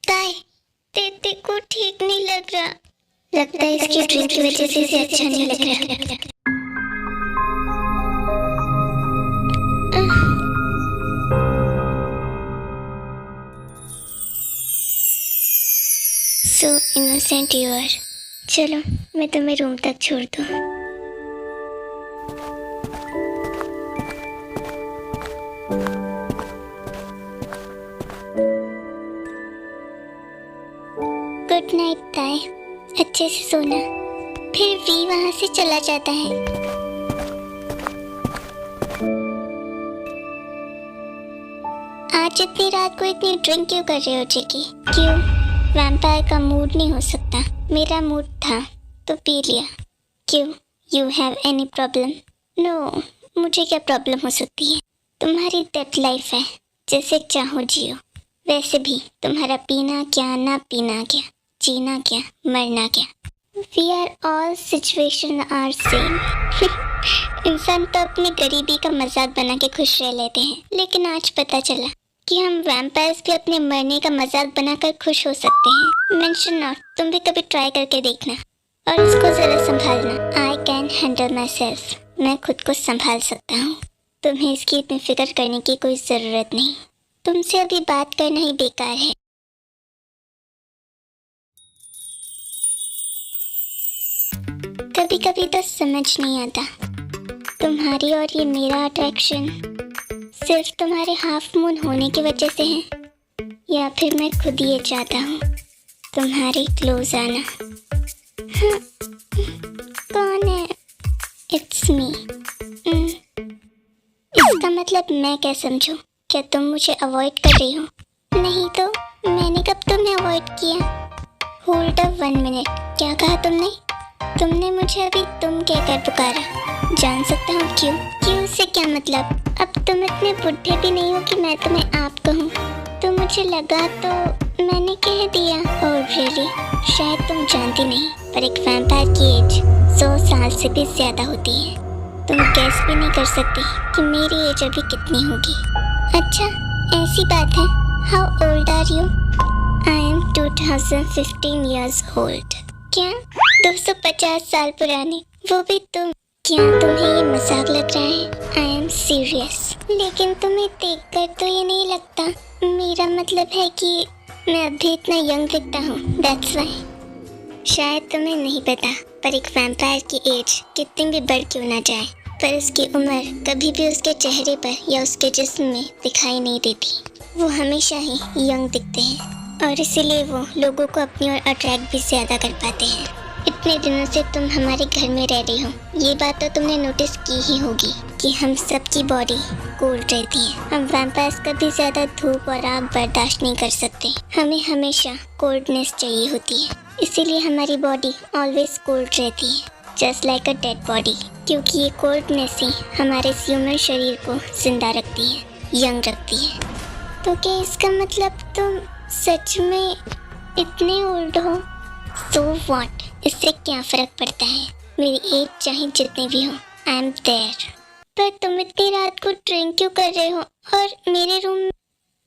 ताई, तेरे को ठीक नहीं लग रहा। लगता है इसकी ड्रिंक की वजह से इसे अच्छा नहीं लग रहा। So innocent you are. चलो मैं तुम्हें रूम तक छोड़ दूँ। गुड नाइट ताई, अच्छे से सोना। फिर वी वहाँ से चला जाता है। आज इतनी रात को इतनी ड्रिंक क्यों कर रहे हो जेकी? क्यों? वैम्पायर का मूड नहीं हो सकता? मेरा मूड था तो पी लिया। क्यों? You have any problem? No, मुझे क्या प्रॉब्लम हो सकती है? तुम्हारी दैट लाइफ है, जैसे चाहो जियो। वैसे भी तुम्हारा पीना क्या, ना पीना क्या, जीना क्या, मरना क्या, we are all situation are same. इंसान तो अपनी गरीबी का मजाक बना के खुश रह लेते हैं, लेकिन आज पता चला कि हम वैम्पायर्स भी अपने मरने का मजाक बनाकर खुश हो सकते हैं। मेंशन नॉट, तुम भी कभी ट्राई करके देखना और इसको जरा संभालना। I can handle my self, मैं खुद को संभाल सकता हूँ। तुम्हें इसकी इतनी फिक्र करने की कोई ज़रूरत नहीं। तुमसे अभी बात करना ही बेकार है। कभी कभी तो समझ नहीं आता, तुम्हारी और ये मेरा अट्रैक्शन सिर्फ तुम्हारे हाफ मून होने की वजह से है, या फिर मैं खुद ये चाहता हूँ तुम्हारे क्लोज आना। हाँ, कौन है? It's me. इसका मतलब मैं क्या समझूं? क्या तुम मुझे अवॉइड कर रही हो? नहीं तो मैंने कब तुम्हें अवॉइड किया? होल्ड अप 1 मिनट, क्या कहा तुमने? तुमने मुझे अभी तुम कहकर पुकारा। जान सकता हूँ क्यों? क्यों से क्या मतलब? अब तुम इतने बुढ़े भी नहीं हो कि मैं तुम्हें आप कहूँ। तो मुझे लगा तो मैंने कह दिया। और रियली, शायद तुम जानती नहीं, पर एक वैम्पायर की एज 100 साल से भी ज़्यादा होती है। तुम गैस भी नहीं कर सकती कि मेरी एज अभी कितनी होगी। अच्छा, ऐसी बात है। How old are you? I am 2015 years old। क्या? 250 साल पुरानी, वो भी तुम? क्या तुम्हें ये मजाक लग रहा है? I am serious. लेकिन तुम्हें देखकर तो ये नहीं लगता। मेरा मतलब है कि मैं अभी इतना यंग दिखता हूँ, दैट्स व्हाई। शायद तुम्हें नहीं पता, पर एक वैम्पायर की एज कितनी भी बढ़ क्यों ना जाए, पर उसकी उम्र कभी भी उसके चेहरे पर या उसके जिस्म में दिखाई नहीं देती। वो हमेशा ही यंग दिखते हैं और इसीलिए वो लोगों को अपनी ओर अट्रैक्ट भी ज़्यादा कर पाते हैं। इतने दिनों से तुम हमारे घर में रह रही हो, ये बात तो तुमने नोटिस की ही होगी कि हम सबकी बॉडी कोल्ड रहती है। हम वैम्पायर्स कभी ज़्यादा धूप और आग बर्दाश्त नहीं कर सकते। हमें हमेशा कोल्डनेस चाहिए होती है, इसीलिए हमारी बॉडी ऑलवेज कोल्ड रहती है, just like a dead body. क्योंकि ये कोल्डनेस ही हमारे ह्यूमन शरीर को जिंदा रखती है, यंग रखती है। तो क्या इसका मतलब तुम सच में इतने ओल्ड हो? सो व्हाट, इससे क्या फ़र्क पड़ता है? मेरी एज चाहे जितनी भी हो, आई एम देयर। पर तुम इतनी रात को ड्रिंक क्यों कर रहे हो? और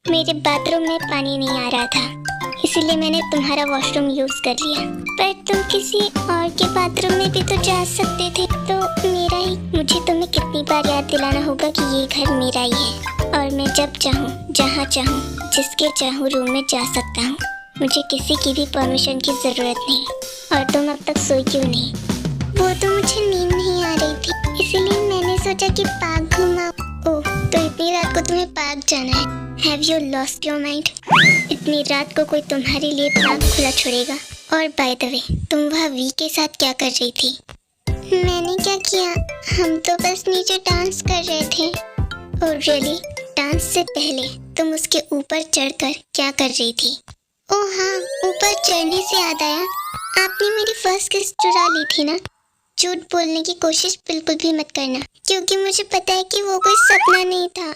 मेरे बाथरूम में पानी नहीं आ रहा था, इसीलिए मैंने तुम्हारा वॉशरूम यूज़ कर लिया। पर तुम किसी और के बाथरूम में भी तो जा सकते थे। तो मेरा ही, मुझे तुम्हें कितनी बार याद दिलाना होगा कि ये घर मेरा ही है और मैं जब चाहूँ, जहाँ चाहूँ, जिसके चाहूँ रूम में जा सकता हूँ। मुझे किसी की भी परमिशन की ज़रूरत नहीं। और तुम अब तक सोई क्यों नहीं? वो तो मुझे नींद नहीं आ रही थी, इसीलिए मैंने सोचा कि पार्क घुमाऊं। ओह, तो इतनी रात को तुम्हें पार्क जाना है? Have you lost your mind? इतनी रात को कोई तुम्हारे लिए पार्क खुला छोड़ेगा? और बाय द वे, तुम वहाँ वी के साथ क्या कर रही थी? मैंने क्या किया? हम तो बस नीचे डांस कर रहे थे। Oh really? डांस से पहले तुम उसके ऊपर चढ़कर क्या कर रही थी? ओह हाँ, ऊपर चढ़ने से याद आया, आपने मेरी फर्स्ट किस चुरा ली थी ना। झूठ बोलने की कोशिश बिल्कुल भी मत करना, क्योंकि मुझे पता है कि वो कोई सपना नहीं था।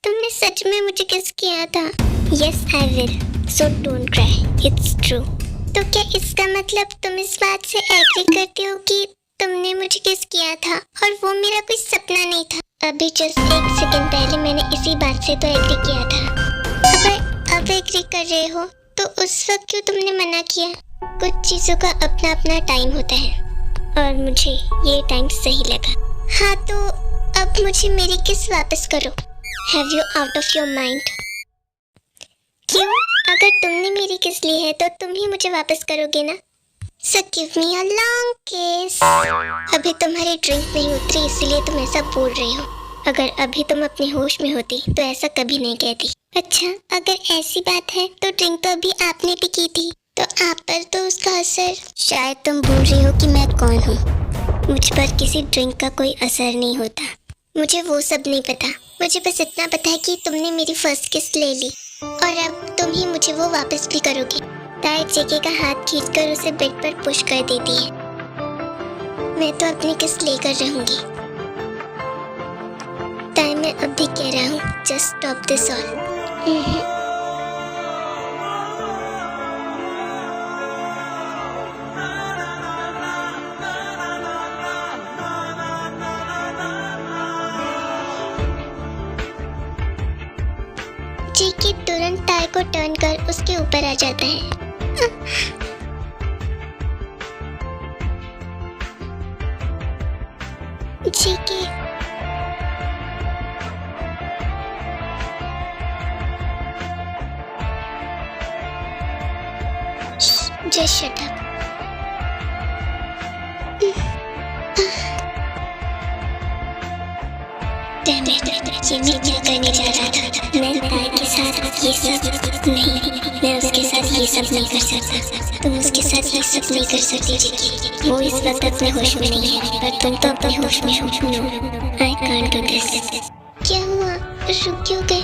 तुमने सच में मुझे किस किया था? Yes I will, so don't cry, it's true. तो क्या इसका मतलब तुम इस बात से एग्री करती हो कि तुमने मुझे किस किया था और वो मेरा कोई सपना नहीं था? अभी जस्ट 1 सेकंड पहले मैंने इसी बात से तो एग्री किया था। अब एग्री कर रहे हो तो उस वक्त क्यों तुमने मना किया? कुछ चीजों का अपना अपना टाइम होता है और मुझे ये टाइम सही लगा। हाँ तो अब मुझे मेरी किस वापस करो। Have you out of your mind? क्यों? अगर तुमने मेरी किस ली है तो तुम ही मुझे वापस करोगे ना? So give me a long kiss. अभी तुम्हारी ड्रिंक नहीं उतरी इसलिए तुम ऐसा बोल रही हो। अगर अभी तुम अपने होश में होती तो ऐसा कभी नहीं कहती। अच्छा, अगर ऐसी बात है तो ड्रिंक तो अभी आपने भी की थी, तो आप पर तो उसका असर। शायद तुम भूल रही हो कि मैं कौन हूँ। मुझ पर किसी ड्रिंक का कोई असर नहीं होता। मुझे वो सब नहीं पता। मुझे बस इतना पता है कि तुमने मेरी फर्स्ट किस ले ली और अब तुम ही मुझे वो वापस भी करोगे। ताई जेके का हाथ खींचकर उसे बेड पर पुश कर देती है। मैं तो अपनी किस लेकर रहूंगी। ताई मैं अब भी कह रहा हूँ, जस्ट स्टॉप दिस ऑल। जेके तुरंत ताई को टर्न कर उसके ऊपर आ जाता है। जेके जस्ट शट अप। ये मैं क्या करने जा रहा था? मैं ताई के साथ ये सब नहीं, मैं उसके साथ ये सब नहीं कर सकता। तुम उसके साथ ये सब नहीं कर सकती जेके। वो इस वक्त अपने होश में नहीं है, पर तुम तो अपने होश में हो। No, I can't do this. क्या हुआ? रुक क्यों गए?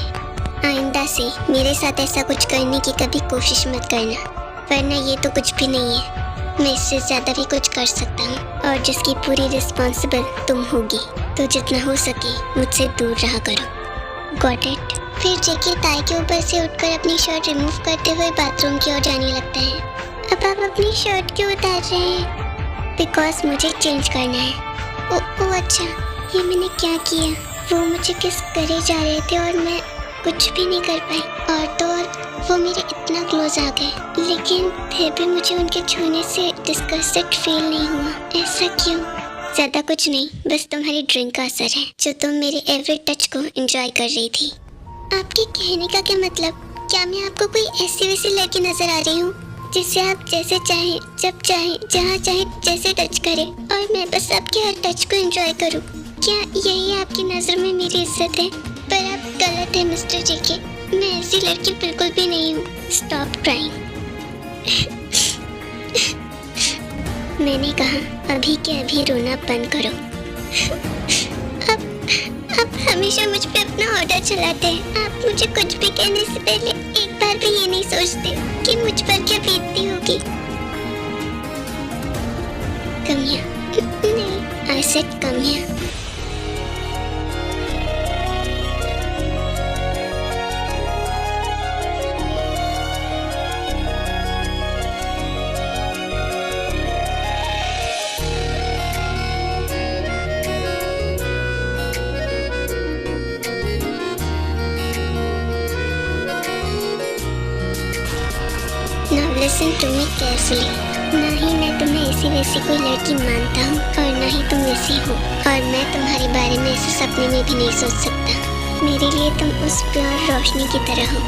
आइंदा से मेरे साथ ऐसा कुछ करने की कभी कोशिश मत करना, वरना ये तो कुछ भी नहीं है। मैं इससे ज्यादा भी कुछ कर सकता हूँ और जिसकी पूरी रिस्पॉन्सिबल तुम होगी। तो जितना हो सके मुझसे दूर रहा करो। Got it? फिर जेके ताई के ऊपर से उठकर अपनी शर्ट रिमूव करते हुए बाथरूम की ओर जाने लगता है। अब आप अपनी शर्ट क्यों उतार रहे हैं? बिकॉज मुझे चेंज करना है। ओ अच्छा, ये मैंने क्या किया? वो मुझे किस करे जा रहे थे और मैं कुछ भी नहीं कर पाई। और तो और वो मेरे इतना क्लोज आ गए, लेकिन फिर भी मुझे उनके छूने से डिस्गस्टेड फील नहीं हुआ। ऐसा क्यों? ज्यादा कुछ नहीं, बस तुम्हारी ड्रिंक का असर है जो तुम मेरे एवरी टच को एंजॉय कर रही थी। आपके कहने का क्या मतलब? क्या मैं आपको कोई ऐसी वैसी लड़की नजर आ रही हूँ जिससे आप जैसे चाहें, जब चाहें, जहाँ चाहें जैसे टच करें और मैं बस आपके हर टच को एंजॉय करूँ? क्या यही आपकी नजर में मेरी इज्जत है? पर आप गलत है मिस्टर जेके। मैं ऐसी लड़की बिल्कुल भी नहीं हूँ। Stop crying. मैंने कहा अभी के अभी रोना बंद करो। अब हमेशा मुझ पे अपना ऑर्डर चलाते हैं। आप मुझे कुछ भी कहने से पहले एक बार भी ये नहीं सोचते कि मुझ पर क्या बीतती होगी। Come here. नहीं, I said come here. Now listen to me carefully. ना ही मैं तुम्हें ऐसी वैसी कोई लड़की मानता हूँ और ना ही तुम वैसी हो, और मैं तुम्हारे बारे में ऐसे सपने में भी नहीं सोच सकता। मेरे लिए तुम उस प्यार रोशनी की तरह हो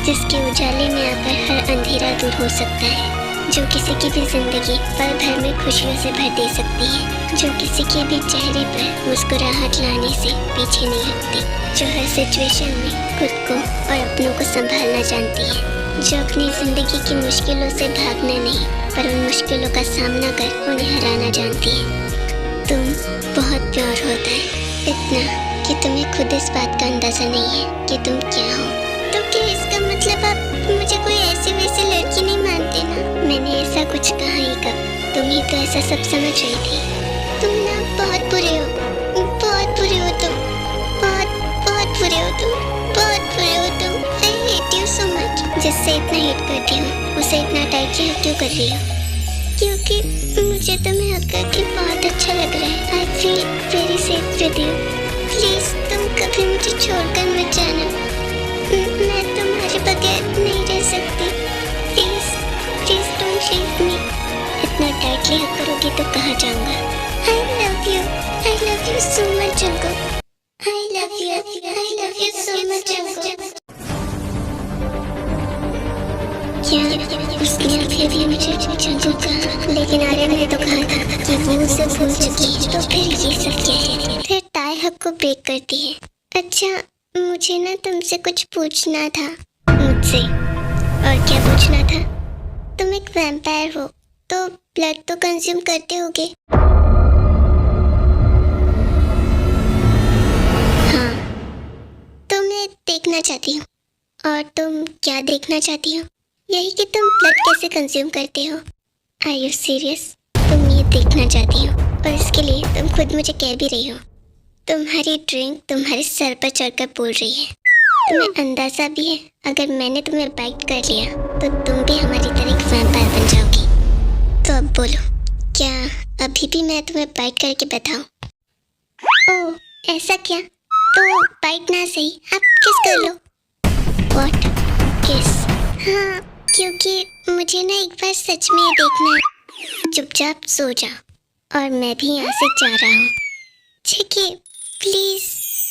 जिसके उजाले में आकर हर अंधेरा दूर हो सकता है, जो किसी की भी जिंदगी पल भर में खुशियों से भर दे सकती है, जो किसी के भी चेहरे पर मुस्कुराहट लाने से पीछे नहीं हटती, जो हर सिचुएशन में खुद को और अपनों को संभालना जानती है, जो अपनी जिंदगी की मुश्किलों से भागना नहीं पर उन मुश्किलों का सामना कर उन्हें हराना जानती है। तुम बहुत प्यार होता है, इतना कि तुम्हें खुद इस बात का अंदाजा नहीं है कि तुम क्या हो। तो क्या इसका मतलब आप मुझे कोई ऐसी वैसी लड़की नहीं मानते ना? मैंने ऐसा कुछ कहा ही कब? तुम ही तो ऐसा सब समझ रही थी। तुम ना बहुत बुरे हो, बहुत बुरे हो तुम, बहुत बुरे हो तुम, बहुत बुरे हो तुम। I hate you so much। जिससे इतना हेट करती हूँ उसे इतना टाइटली हग क्यों कर रही हो? क्योंकि मुझे तुम्हें हग करके बहुत अच्छा लग रहा है। I feel very safe with you। Please तुम कभी मुझे छोड़कर मत जाना। मैं तुम्हारे बगैर नहीं रह सकती। प्लीज मी इतना टाइटली हक करोगे तो कहाँ जाऊंगा। I love you so much Jungkook. I love you so much Jungkook. क्या उसने अभी भी मुझे जंगकुक कहा, लेकिन आर्यन ने तो कहा था कि वो उसे भूल चुकी है, तो फिर ये सब क्या है। फिर ताई हक को ब्रेक करती है। अच्छा, मुझे ना तुमसे कुछ पूछना था। मुझसे? और क्या पूछना था? तुम एक वैम्पायर हो तो ब्लड तो कंज्यूम करते होगे। हाँ, तो मैं देखना चाहती हूँ। और तुम क्या देखना चाहती हो? यही कि तुम ब्लड कैसे कंज्यूम करते हो। Are you serious? तुम ये देखना चाहती हो और इसके लिए तुम खुद मुझे कह भी रही हो। तुम्हारी ड्रिंक तुम्हारे सर पर चढ़कर बोल रही है। तुम्हें अंदाजा भी है अगर मैंने तुम्हें बाइट कर लिया तो तुम भी हमारी तरह एक वैम्पायर बन जाओगी। तो अब बोलो, क्या अभी भी मैं तुम्हें बाइट करके बताऊं? ओह, ऐसा क्या? तो बाइट ना सही, आप किस कर लो। व्हाट? किस? हाँ, क्योंकि मुझे ना एक बार सच में ये देखना है। चुपचाप सो जा और मैं भी यहाँ से जा रहा हूँ। ठीक है, प्लीज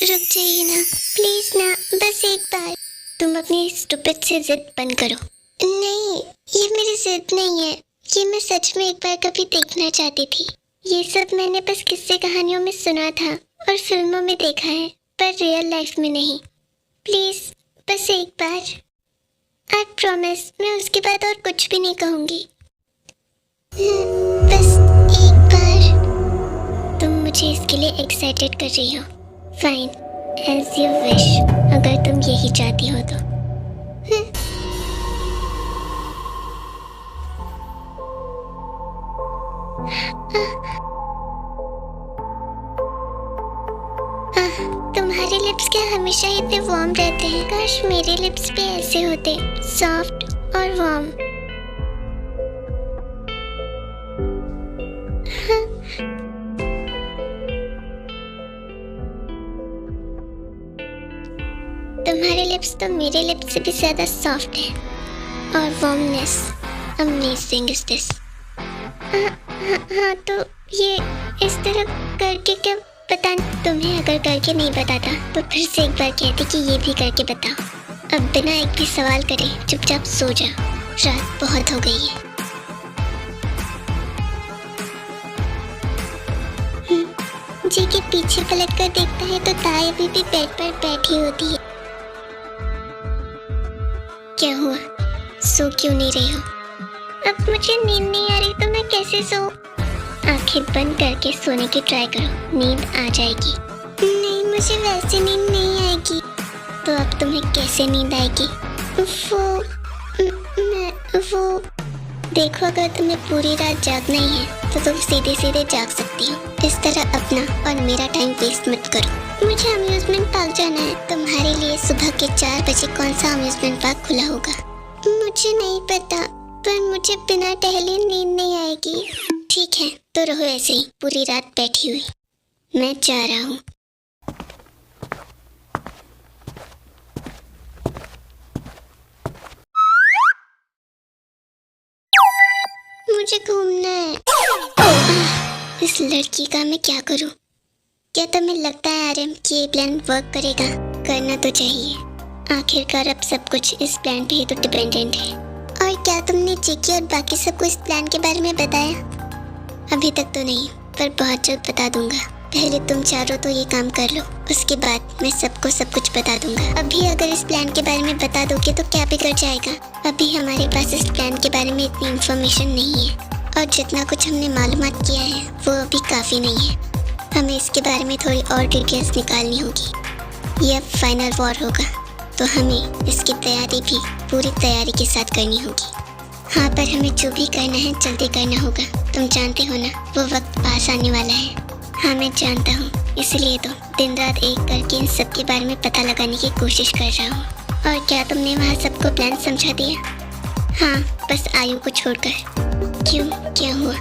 रुक जाइए ना, प्लीज ना, बस एक बार। तुम अपनी स्टूपिड से जिद बंद करो। नहीं, ये मेरी जिद नहीं है, ये मैं सच में एक बार कभी देखना चाहती थी। ये सब मैंने बस किस्से कहानियों में सुना था और फिल्मों में देखा है, पर रियल लाइफ में नहीं। प्लीज बस एक बार। आई प्रॉमिस, मैं उसके बाद और कुछ भी नहीं कहूँगी। बस एक बार। तुम मुझे इसके लिए एक्साइटेड कर रही हो। फाइन, एज यू विश, अगर तुम यही चाहती हो तो। तुम्हारे लिप्स क्या हमेशा ही इतने वार्म रहते हैं? काश मेरे लिप्स भी ऐसे होते, सॉफ्ट और वार्म। तुम्हारे लिप्स तो मेरे लिप्स से भी ज्यादा सॉफ्ट है और वार्मनेस अमेजिंग इज दिस। हाँ, तो ये इस तरह करके क्या पता। तुम्हें अगर करके नहीं बताता तो फिर से एक बार कहती कि ये भी करके बताओ। अब बिना एक भी सवाल करे चुपचाप सो जा, रात बहुत हो गई है। जी के पीछे पलट कर देखता है तो ताई अभी भी बेड पर बैठी होती है। क्या हुआ, सो क्यों नहीं रही हो? अब मुझे नींद नहीं आ रही तो मैं कैसे सो? आंखें बंद करके सोने की ट्राई करो, नींद आ जाएगी। नहीं, मुझे वैसे नींद नहीं आएगी। तो अब तुम्हें कैसे नींद आएगी? वो देखो, अगर तुम्हें पूरी रात जागना ही है तो तुम सीधे सीधे जाग सकती हो। इस तरह अपना और मेरा टाइम वेस्ट मत करो। मुझे अम्यूजमेंट पार्क जाना है। तुम्हारे लिए सुबह के 4 बजे कौन सा अम्यूजमेंट पार्क खुला होगा? मुझे नहीं पता, पर मुझे बिना टहले नींद नहीं आएगी। ठीक है, तो रहो ऐसे ही पूरी रात बैठी हुई। मैं जा रहा हूँ। मुझे घूमना है। इस लड़की का मैं क्या करूँ? क्या तुम्हें लगता है आर्यन कि ये प्लान वर्क करेगा? करना तो चाहिए, आखिरकार अब सब कुछ इस प्लान पे ही तो डिपेंडेंट है। और क्या तुमने जेकी और बाकी सबको इस प्लान के बारे में बताया? अभी तक तो नहीं, पर बहुत जल्द बता दूंगा। पहले तुम चारों तो ये काम कर लो, उसके बाद मैं सबको सब कुछ बता दूंगा। अभी अगर इस प्लान के बारे में बता दोगे तो क्या बिगड़ जाएगा? अभी हमारे पास इस प्लान के बारे में इतनी इन्फॉर्मेशन नहीं है और जितना कुछ हमने मालूमात किया है वो अभी काफ़ी नहीं है। हमें इसके बारे में थोड़ी और डिटेल्स निकालनी होगी। ये अब फाइनल वॉर होगा तो हमें इसकी तैयारी भी पूरी तैयारी के साथ करनी होगी। हाँ, पर हमें जो भी करना है जल्दी करना होगा। तुम जानते हो ना, वो वक्त पास आने वाला है। हाँ, मैं जानता हूँ, इसलिए तो दिन रात एक करके इन सब के बारे में पता लगाने की कोशिश कर रहा हूँ। और क्या तुमने वहाँ सबको प्लान समझा दिया? हाँ, बस आयु को छोड़कर। क्यों, क्या हुआ?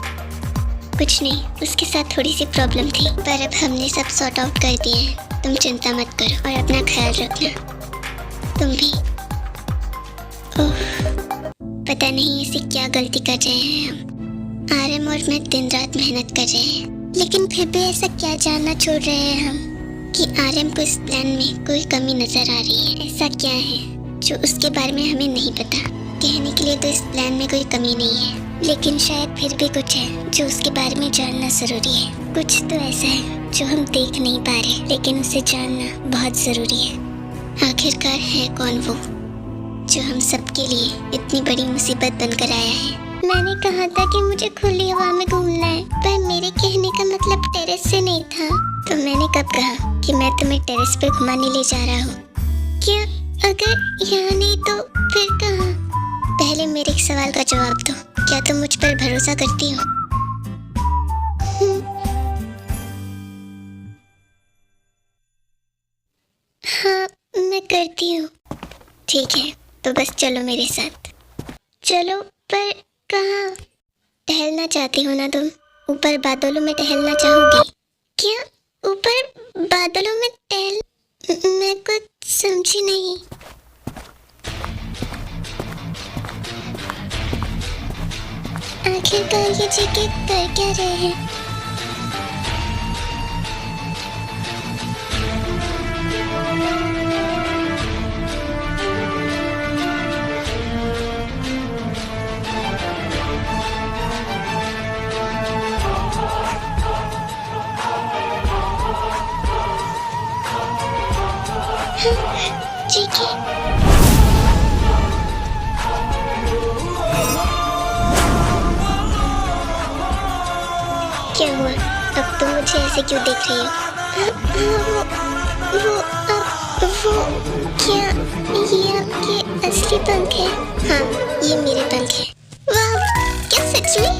कुछ नहीं, उसके साथ थोड़ी सी प्रॉब्लम थी, पर अब हमने सब सॉर्ट आउट कर दिए हैं। तुम चिंता मत करो और अपना ख्याल रखना। तुम भी। ओह, पता नहीं ऐसी क्या गलती कर रहे हैं हम। आर्यन और मैं दिन रात मेहनत कर रहे हैं, लेकिन फिर भी ऐसा क्या जानना छोड़ रहे हैं हम कि आर्यन को इस प्लान में कोई कमी नजर आ रही है। ऐसा क्या है जो उसके बारे में हमें नहीं पता। कहने के लिए तो इस प्लान में कोई कमी नहीं है, लेकिन शायद फिर भी कुछ है जो उसके बारे में जानना जरूरी है। कुछ तो ऐसा है जो हम देख नहीं पा रहे, लेकिन उसे जानना बहुत जरूरी है। आखिरकार है कौन वो जो हम सबके लिए इतनी बड़ी मुसीबत बनकर आया है। मैंने कहा था कि मुझे खुली हवा में घूमना है, पर मेरे कहने का मतलब टेरेस से नहीं था। तो मैंने कब कहा कि मैं तुम्हें टेरेस पे घुमाने ले जा रहा हूँ? क्या अगर यहाँ नहीं तो फिर कहाँ? पहले मेरे एक सवाल का जवाब दो, क्या तुम मुझ पर भरोसा करती हो? हाँ, मैं करती हूँ। ठीक है, तो बस चलो मेरे साथ। चलो, पर कहाँ? टहलना चाहती हो ना तुम? ऊपर बादलों में टहलना चाहोगी? क्या ऊपर बादलों में टहल? मैं कुछ समझी नहीं। आखिरकार ये जगह कर क्या रहे हैं? जगह क्या हुआ? अब तुम मुझे ऐसे क्यों देख रही हो? वो क्या ये आपके असली पंख है? हाँ, ये मेरे पंख है। वाह, क्या सच में?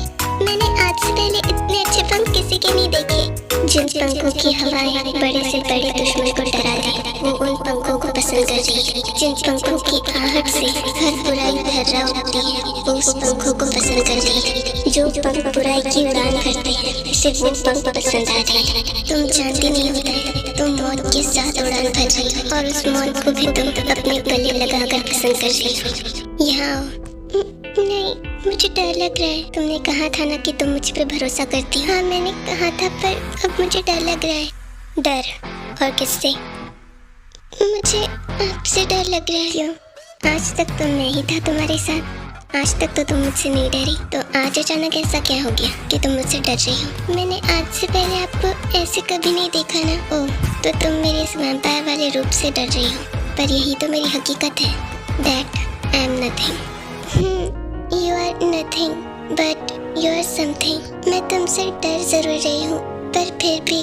मैंने आज से पहले इतने अच्छे पंख किसी के नहीं देखे। जिन पंखों की हवाएं बड़े से बड़े दुश्मन को डरा दी, वो उन पंखों को पसंद कर रही है। जिन पंखों की आहट से हर बुराई भर्रा उठती है, वो उस पंखों को पसंद कर रही है। जो पंख बुराई की उड़ान करते हैं, सिर्फ वो पंख पसंद आते हैं। तुम जानती नहीं होता, तुम मौत के साथ उड़ान भर रही हो और उस मौत को भी तुम अपने गले लगाकर पसंद कर रही हो। यहाँ आओ। नहीं, मुझे डर लग रहा है। तुमने कहा था ना कि तुम मुझ पे भरोसा करती हो। हाँ, मैंने कहा था, पर अब मुझे डर लग रहा है। डर? और किससे? मुझे आपसे डर लग रहा है। क्यों? आज तक तो मैं ही था तुम्हारे साथ। आज तक तो तुम मुझसे नहीं डरी, तो आज अचानक ऐसा क्या हो गया कि तुम मुझसे डर रही हो? मैंने आज से पहले आपको ऐसे कभी नहीं देखा ना। ओह, तो तुम मेरे इस वैम्पायर वाले रूप से डर रही हो, पर यही तो मेरी हकीकत है। That I am nothing. You are nothing, but you are something. मैं तुमसे डर जरूर रही हूँ, पर फिर भी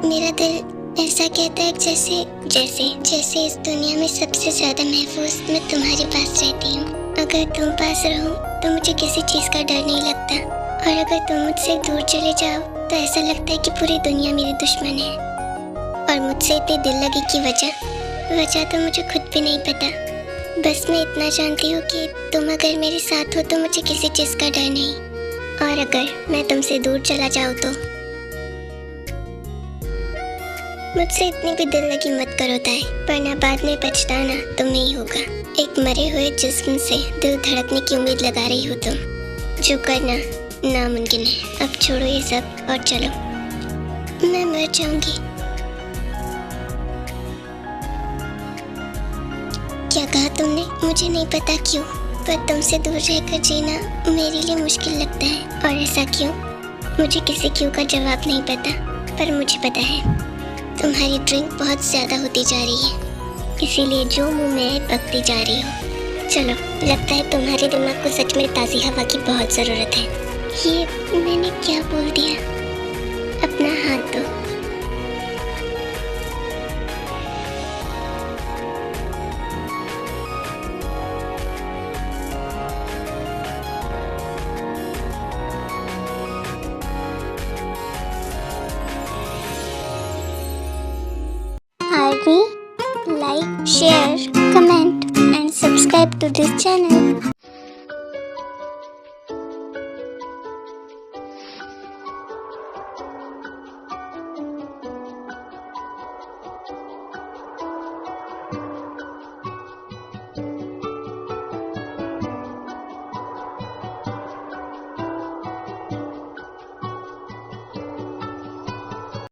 मेरा दिल ऐसा कहता है जैसे इस दुनिया में सबसे ज्यादा महफूज मैं तुम्हारे पास रहती हूँ। अगर तुम पास रहो तो मुझे किसी चीज का डर नहीं लगता, और अगर तुम मुझसे दूर चले जाओ तो ऐसा लगता है कि पूरी दुनिया मेरी दुश्मन है। और मुझसे इतनी दिल लगी की वजह तो मुझे खुद भी नहीं पता। बस मैं इतना जानती हूँ कि तुम अगर मेरे साथ हो तो मुझे किसी चीज़ का डर नहीं, और अगर मैं तुमसे दूर चला जाऊँ तो मुझसे इतनी भी दिल लगी मत करो ताई, वरना बाद में पछताना तुम्हें ही होगा। एक मरे हुए जिस्म से दिल धड़कने की उम्मीद लगा रही हो तुम, जो करना नामुमकिन है। अब छोड़ो ये सब और चलो। मैं मर जाऊंगी। क्या कहा तुमने? मुझे नहीं पता क्यों, पर तुमसे दूर रहकर जीना मेरे लिए मुश्किल लगता है। और ऐसा क्यों? मुझे किसी क्यों का जवाब नहीं पता, पर मुझे पता है तुम्हारी ड्रिंक बहुत ज़्यादा होती जा रही है, इसीलिए जो मुंह में पकती जा रही हो। चलो, लगता है तुम्हारे दिमाग को सच में ताज़ी हवा की बहुत ज़रूरत है। ये मैंने क्या बोल दिया? अपना हाथ दो। Like, share, comment and subscribe to this channel.